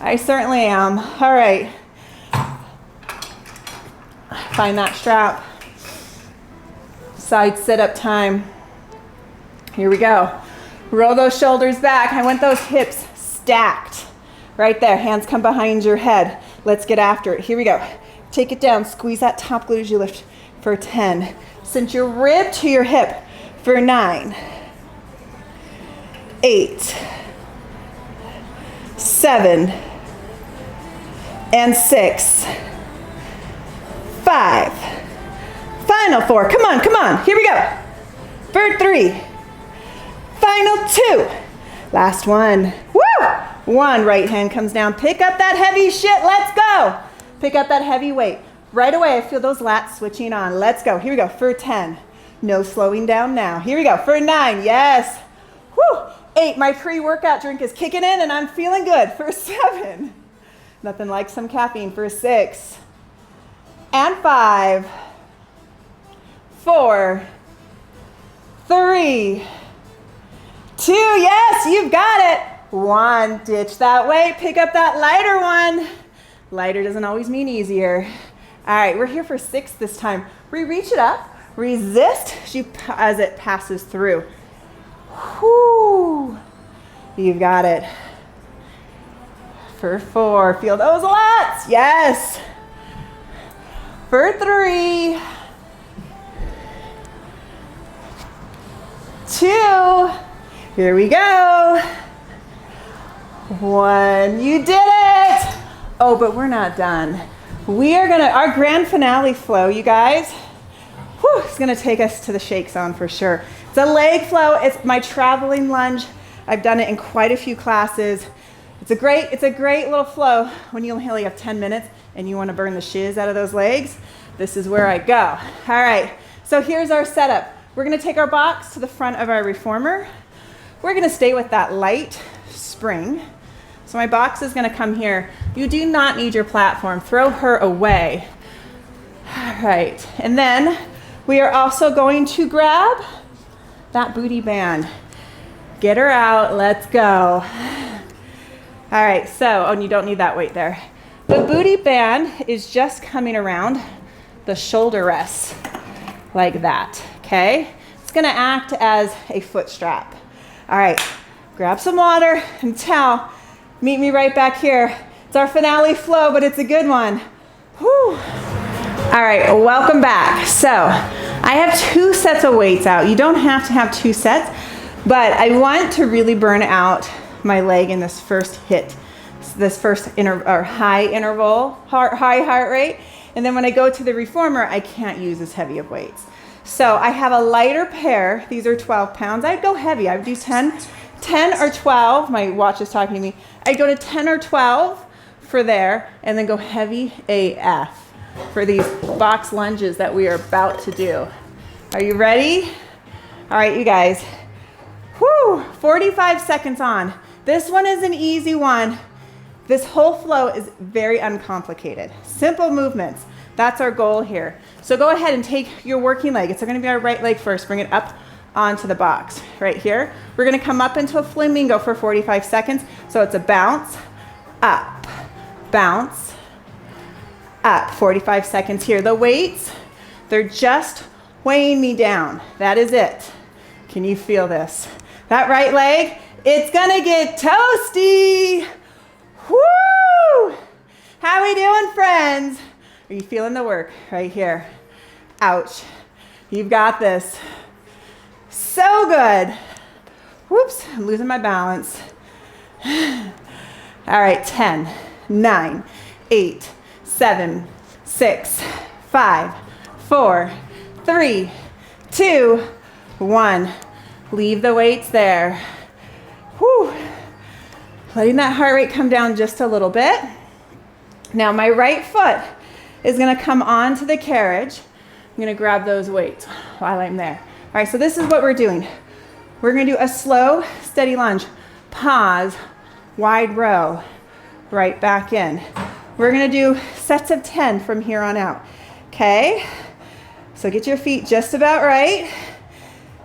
I certainly am. All right. Find that strap. Side sit-up time. Here we go. Roll those shoulders back. I want those hips stacked. Right there. Hands come behind your head. Let's get after it. Here we go. Take it down. Squeeze that top glute as you lift for 10. Cinch your rib to your hip for 9. 8. 7. And 6. 5. Final 4. Come on, come on. Here we go. For 3. Final 2. Last one. Woo! 1. Right hand comes down. Pick up that heavy shit. Let's go. Pick up that heavy weight. Right away, I feel those lats switching on. Let's go. Here we go for 10. No slowing down now. Here we go for 9. Yes. Woo. 8. My pre-workout drink is kicking in and I'm feeling good. For 7. Nothing like some caffeine. For 6. And 5. 4. 3. 2. Yes, you've got it. 1. Ditch that weight. Pick up that lighter one. Lighter doesn't always mean easier. All right, we're here for 6 this time. We reach it up, resist as it passes through. Whoo. You've got it. For 4, feel those lats. Yes. For 3. 2. Here we go. 1. You did it. Oh, but we're not done. We are our grand finale flow, you guys, it's gonna take us to the shake zone for sure. It's a leg flow. It's my traveling lunge. I've done it in quite a few classes. It's a great little flow when you only have 10 minutes and you wanna burn the shiz out of those legs. This is where I go. All right, so here's our setup. We're gonna take our box to the front of our reformer. We're gonna stay with that light spring. So my box is gonna come here. You do not need your platform. Throw her away. All right, and then we are also going to grab that booty band. Get her out, let's go. All right, so, and you don't need that weight there. The booty band is just coming around the shoulder rests like that, okay? It's gonna act as a foot strap. All right, grab some water and towel. Meet me right back here. It's our finale flow, but it's a good one. Whew. All right, welcome back. So I have 2 sets of weights out. You don't have to have 2 sets, but I want to really burn out my leg in this first HIIT, this first high interval, high heart rate. And then when I go to the reformer, I can't use as heavy of weights. So I have a lighter pair. These are 12 pounds. I'd go heavy. I would do 10 or 12. My watch is talking to me. I'd go to 10 or 12 for there, and then go heavy AF for these box lunges that we are about to do. Are you ready? All right, you guys. Whoo, 45 seconds on. This one is an easy one. This whole flow is very uncomplicated. Simple movements. That's our goal here. So go ahead and take your working leg. It's gonna be our right leg first. Bring it up onto the box right here. We're gonna come up into a flamingo for 45 seconds. So it's a bounce, up, 45 seconds here. The weights, they're just weighing me down. That is it. Can you feel this? That right leg, it's gonna get toasty. Woo! How we doing, friends? Are you feeling the work right here? Ouch. You've got this. So good. Whoops, I'm losing my balance. All right, 10, 9, 8, 7, 6, 5, 4, 3, 2, 1. Leave the weights there. Whew. Letting that heart rate come down just a little bit. Now my right foot is gonna come onto the carriage. I'm gonna grab those weights while I'm there. All right, so this is what we're doing. We're gonna do a slow, steady lunge. Pause, wide row, right back in. We're gonna do sets of 10 from here on out, okay? So get your feet just about right.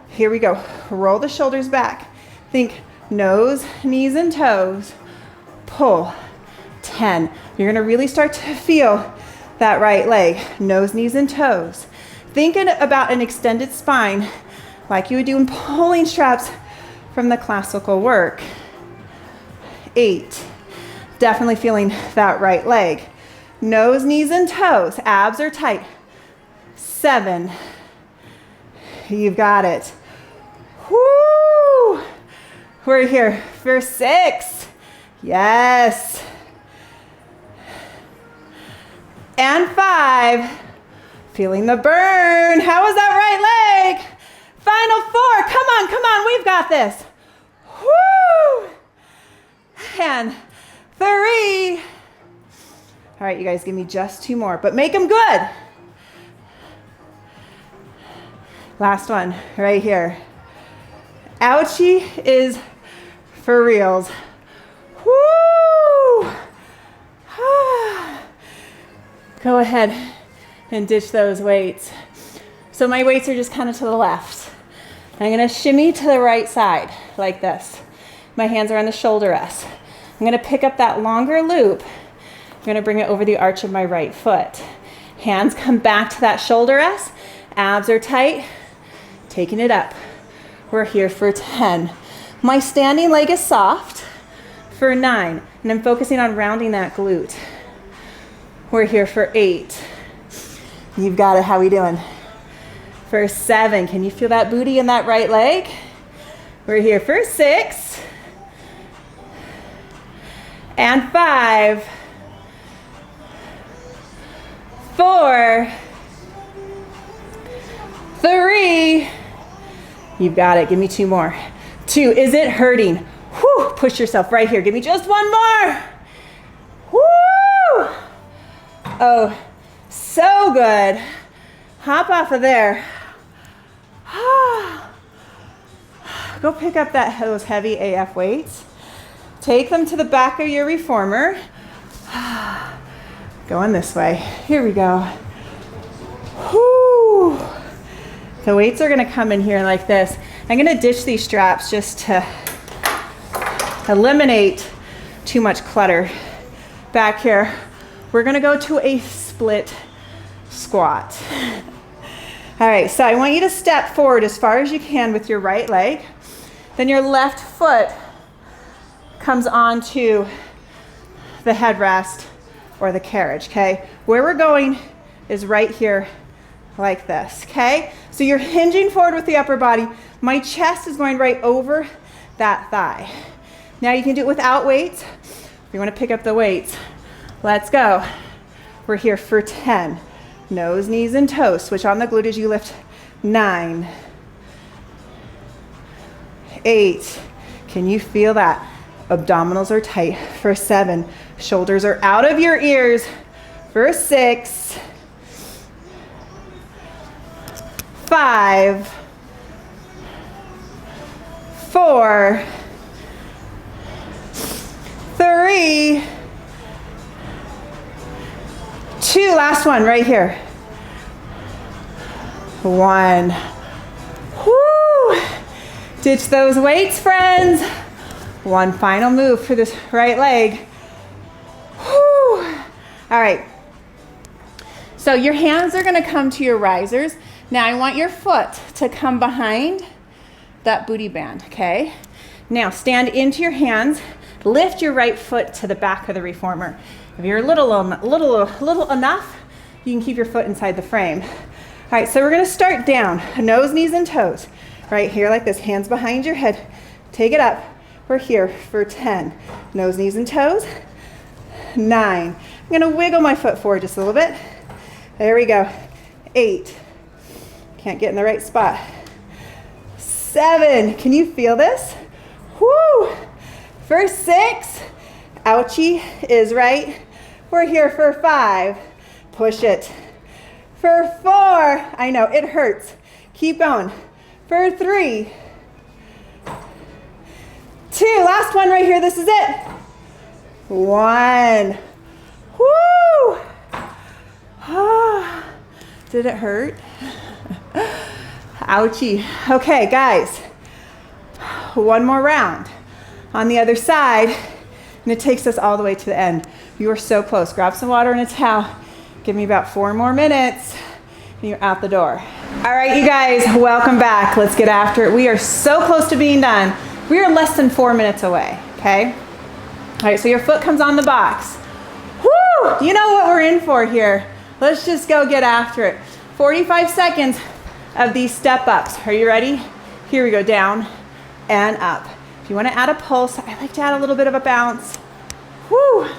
Here we go. Roll the shoulders back. Think nose, knees, and toes. Pull. 10. You're gonna really start to feel that right leg. Nose, knees, and toes. Thinking about an extended spine like you would do in pulling straps from the classical work. 8. Definitely feeling that right leg. Nose, knees, and toes. Abs are tight. 7. You've got it. Woo! We're here for 6. Yes. And 5. Feeling the burn. How was that right leg? Final 4. Come on, come on. We've got this. Woo! hand. 3. All right, you guys, give me just 2 more, but make them good. Last one, right here. Ouchie is for reals. Woo! Go ahead and ditch those weights. So my weights are just kind of to the left. I'm gonna shimmy to the right side like this. My hands are on the shoulder rest. I'm gonna pick up that longer loop. I'm gonna bring it over the arch of my right foot. Hands come back to that shoulder rest. Abs are tight. Taking it up. We're here for 10. My standing leg is soft for 9. And I'm focusing on rounding that glute. We're here for 8. You've got it. How we doing? For 7. Can you feel that booty in that right leg? We're here for 6. And 5. 4. 3. You've got it. Give me 2 more. 2. Is it hurting? Whew. Push yourself right here. Give me just 1 more. Woo! Oh, so good. Hop off of there. Go pick up those heavy AF weights. Take them to the back of your reformer. Going this way. Here we go. Whoo. The weights are gonna come in here like this. I'm gonna ditch these straps just to eliminate too much clutter. Back here, we're gonna go to a split squat. All right, so I want you to step forward as far as you can with your right leg. Then your left foot comes onto the headrest or the carriage, okay? Where we're going is right here like this, okay? So you're hinging forward with the upper body. My chest is going right over that thigh. Now you can do it without weights. If you want to pick up the weights, let's go. We're here for 10. Nose, knees, and toes. Switch on the glute as you lift. 9. 8. Can you feel that? Abdominals are tight for 7. Shoulders are out of your ears for 6. 5. 4. 3. 2. Last one right here. 1. Woo! Ditch those weights, friends. One final move for this right leg. Woo! All right. So your hands are going to come to your risers. Now I want your foot to come behind that booty band, okay? Now stand into your hands. Lift your right foot to the back of the reformer. If you're little enough, you can keep your foot inside the frame. All right, so we're gonna start down, nose, knees, and toes. Right here like this, hands behind your head. Take it up. We're here for 10. Nose, knees, and toes. 9. I'm gonna wiggle my foot forward just a little bit. There we go. 8. Can't get in the right spot. 7. Can you feel this? Woo! For 6. Ouchie is right. We're here for 5. Push it. For 4. I know, it hurts. Keep going. For 3. 2. Last one right here. This is it. 1. Woo! Did it hurt? Ouchie. Okay, guys. One more round. On the other side, and it takes us all the way to the end. You are so close. Grab some water and a towel. Give me about 4 more minutes, and you're out the door. All right, you guys, welcome back. Let's get after it. We are so close to being done. We are less than 4 minutes away, okay? All right, so your foot comes on the box. Woo! You know what we're in for here. Let's just go get after it. 45 seconds of these step ups. Are you ready? Here we go, down and up. If you want to add a pulse, I like to add a little bit of a bounce. Woo!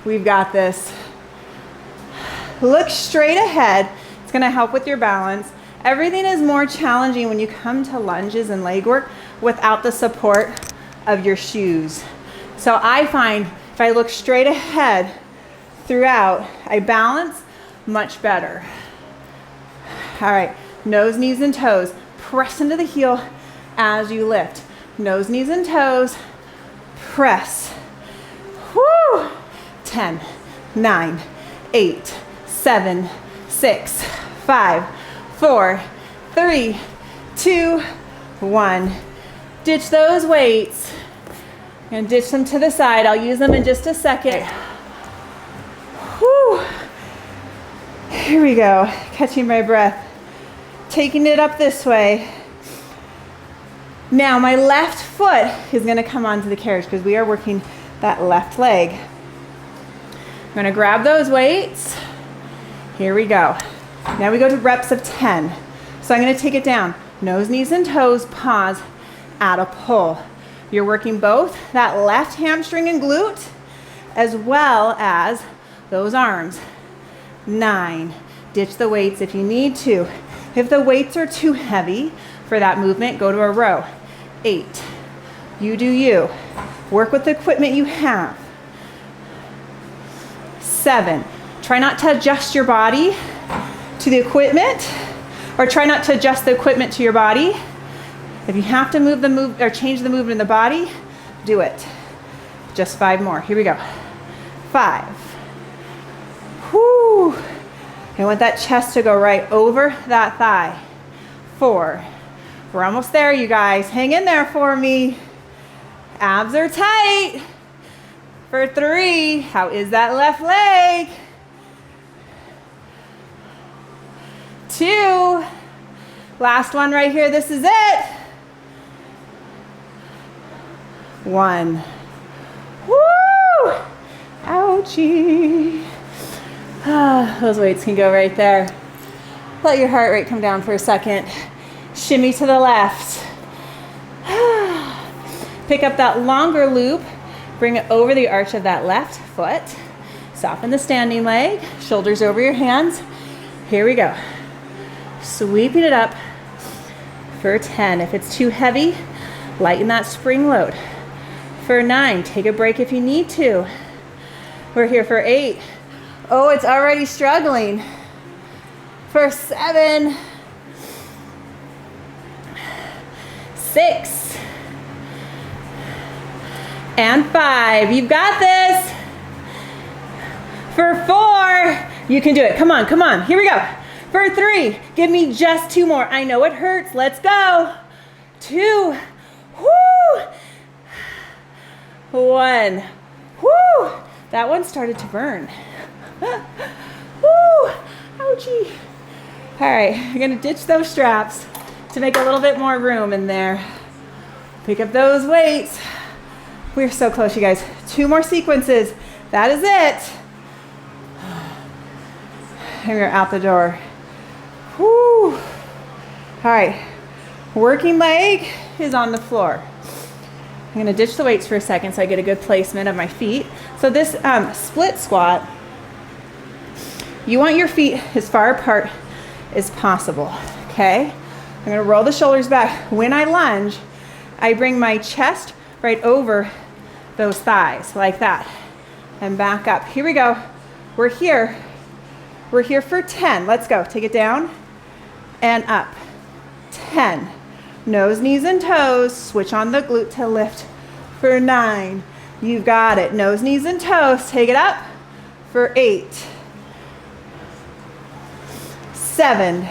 We've got this. Look straight ahead. It's going to help with your balance. Everything is more challenging when you come to lunges and leg work without the support of your shoes. So I find if I look straight ahead throughout, I balance much better. All right, nose, knees, and toes. Press into the heel as you lift. Nose, knees, and toes. Press. Woo! 10, 9, 8, 7, 6, 5, 4, 3, 2, 1. Ditch those weights. And ditch them to the side. I'll use them in just a second. Whew. Here we go. Catching my breath. Taking it up this way. Now my left foot is going to come onto the carriage because we are working that left leg. I'm going to grab those weights. Here we go. Now we go to reps of 10. So I'm going to take it down. Nose, knees, and toes. Pause. Add a pull. You're working both that left hamstring and glute as well as those arms. 9. Ditch the weights if you need to. If the weights are too heavy for that movement, go to a row. 8. You do you. Work with the equipment you have. 7. Try not to adjust your body to the equipment, or try not to adjust the equipment to your body. If you have to move or change the movement in the body, do it. Just 5 more. Here we go. 5. Whoo. I want that chest to go right over that thigh. 4. We're almost there, you guys. Hang in there for me. Abs are tight. For 3. How is that left leg? 2. Last one right here. This is it. 1. Woo! Ouchie. Those weights can go right there. Let your heart rate come down for a second. Shimmy to the left. Pick up that longer loop. Bring it over the arch of that left foot. Soften the standing leg. Shoulders over your hands. Here we go. Sweeping it up for 10. If it's too heavy, lighten that spring load. For 9, take a break if you need to. We're here for 8. Oh, it's already struggling. For 7, 6, and 5. You've got this. For 4, you can do it. Come on, come on. Here we go. For 3, give me just 2 more. I know it hurts. Let's go. 2. Woo. 1. Woo. That one started to burn. Woo. Ouchie. All right, I'm gonna ditch those straps to make a little bit more room in there. Pick up those weights. We're so close, you guys. 2 more sequences. That is it. And we're out the door. Woo. All right, working leg is on the floor. I'm gonna ditch the weights for a second so I get a good placement of my feet. So this split squat, you want your feet as far apart as possible, okay? I'm gonna roll the shoulders back. When I lunge, I bring my chest right over those thighs, like that, and back up. Here we go. We're here for 10. Let's go. Take it down and up. 10. Nose, knees, and toes. Switch on the glute to lift for 9. You've got it. Nose, knees, and toes. Take it up for 8. 7.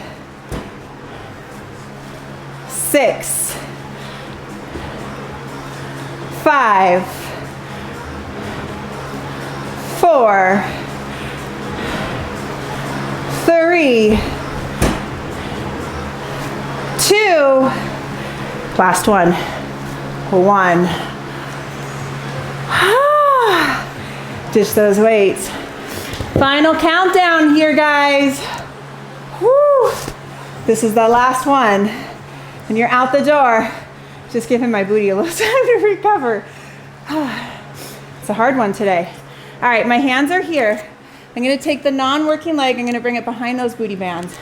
6. 5. 4. 3. 2. Last one. 1. Ditch those weights. Final countdown here, guys. Woo. This is the last one. And you're out the door. Just giving my booty a little time to recover. It's a hard one today. All right, my hands are here. I'm gonna take the non-working leg, I'm gonna bring it behind those booty bands.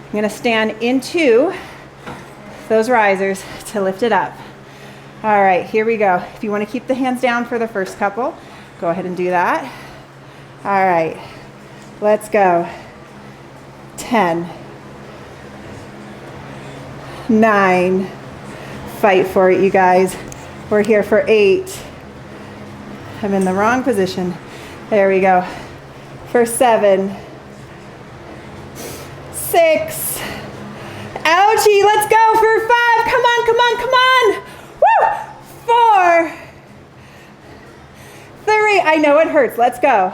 I'm gonna stand into those risers to lift it up. All right, here we go. If you want to keep the hands down for the first couple, go ahead and do that. All right, let's go. 10, 9, fight for it, you guys. We're here for 8. I'm in the wrong position. There we go. For 7, 6, ouchie, let's go for 5. Come on, come on, come on. Woo! 4, 3, I know it hurts. Let's go.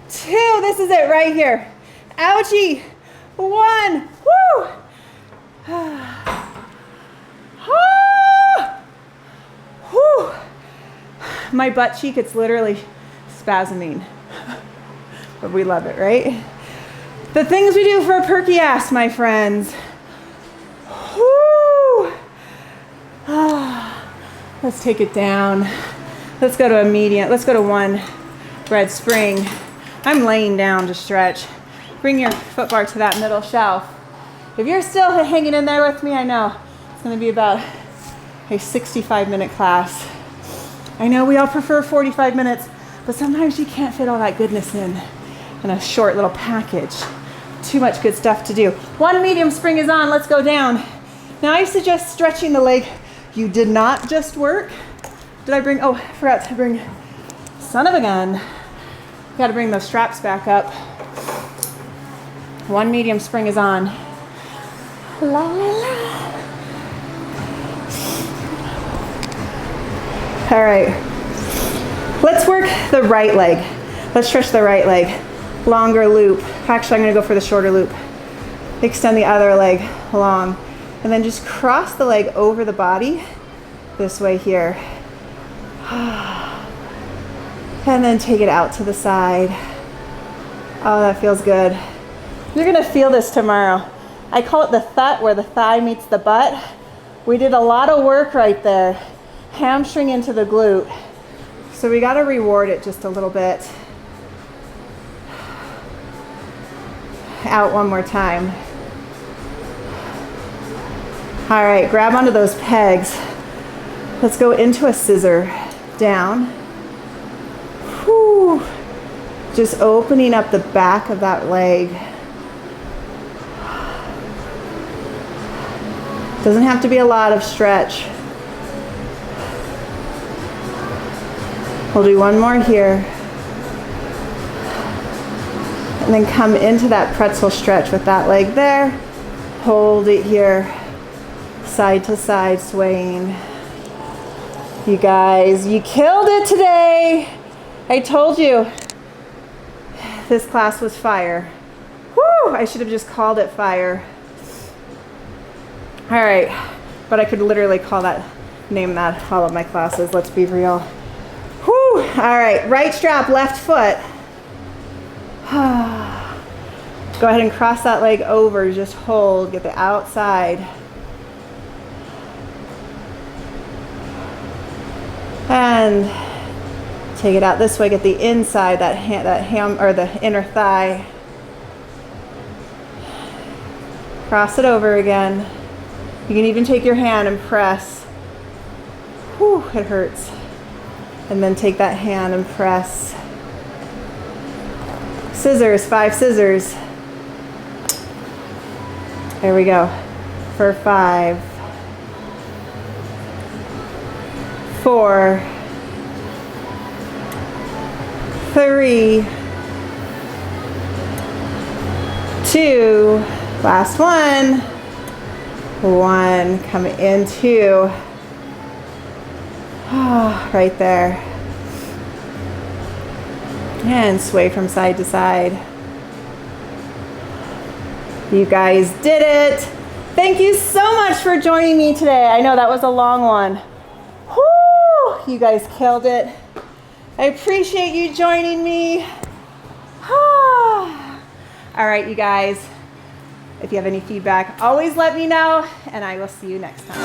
2, this is it right here. Ouchie. 1, woo! Whew. My butt cheek, it's literally spasming. But we love it, right? The things we do for a perky ass, my friends. Whew. Let's take it down. Let's go to a medium. Let's go to 1 red spring. I'm laying down to stretch. Bring your foot bar to that middle shelf. If you're still hanging in there with me, I know it's going to be about a 65-minute class. I know we all prefer 45 minutes, but sometimes you can't fit all that goodness in a short little package. Too much good stuff to do. 1 medium spring is on. Let's go down. Now I suggest stretching the leg. You did not just work. Did I bring, oh, I forgot to bring, son of a gun. Got to bring those straps back up. 1 medium spring is on. La, la, la. All right. Let's work the right leg. Let's stretch the right leg. Longer loop. Actually, I'm going to go for the shorter loop. Extend the other leg long. And then just cross the leg over the body this way here. And then take it out to the side. Oh, that feels good. You're gonna feel this tomorrow. I call it the thut, where the thigh meets the butt. We did a lot of work right there. Hamstring into the glute. So we gotta reward it just a little bit. Out one more time. All right, grab onto those pegs. Let's go into a scissor, down. Whew. Just opening up the back of that leg. Doesn't have to be a lot of stretch. We'll do 1 more here. And then come into that pretzel stretch with that leg there. Hold it here. Side to side swaying. You guys, you killed it today. I told you this class was fire. Woo! I should have just called it fire. All right, but I could literally name that all of my classes. Let's be real. Whew! All right, right strap, left foot. Go ahead and cross that leg over. Just hold. Get the outside. And take it out this way. Get the inside, that ham or the inner thigh. Cross it over again. You can even take your hand and press. Whew, it hurts. And then take that hand and press. Scissors, 5 scissors. There we go. For 5, 4, 3, 2, last one. 1, come into, right there. And sway from side to side. You guys did it. Thank you so much for joining me today. I know that was a long one. Woo! You guys killed it. I appreciate you joining me. All right, you guys. If you have any feedback, always let me know, and I will see you next time.